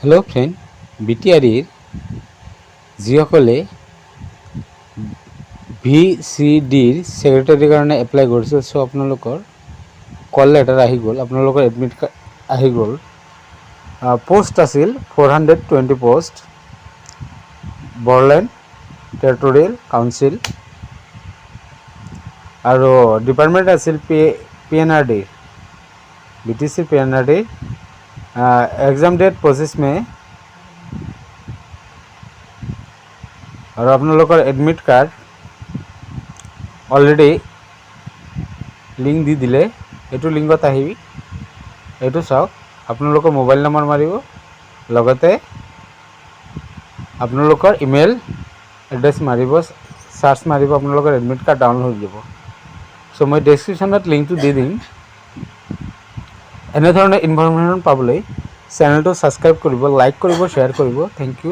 Hello' friend, বিটিআৰিৰ যিসকলে VCDৰ ছেক্ৰেটাৰীৰ কাৰণে apply কৰিছে, চ' আপোনালোকৰ কল লেটাৰ আহি গ'ল, আপোনালোকৰ এডমিট কাৰ্ড আহি গ'ল। পোষ্ট আছিল 420 পোষ্ট, বড়োলেণ্ড টেৰিটৰিয়েল কাউন্সিল, আৰু ডিপাৰ্টমেণ্ট আছিল PNRD, BTC PNRD। Exam date 25 May, আৰু আপোনালোকৰ এডমিট কাৰ্ড অলৰেডি লিংক দি দিলে। এইটো লিংকত আহি এইটো চাওক, আপোনালোকৰ মোবাইল নম্বৰ মাৰিব, লগতে আপোনালোকৰ ইমেইল এড্ৰেছ মাৰিব, চাৰ্চ মাৰিব, আপোনালোকৰ এডমিট কাৰ্ড ডাউনলোড হৈ যাব। চ' মই ডেছক্ৰিপশ্যনত লিংকটো দি দিম। এনেধৰণে ইনফৰমেশ্যন পাবলৈ চেনেলটো ছাবস্ক্ৰাইব কৰিব, লাইক কৰিব, শ্বেয়াৰ কৰিব। Thank U.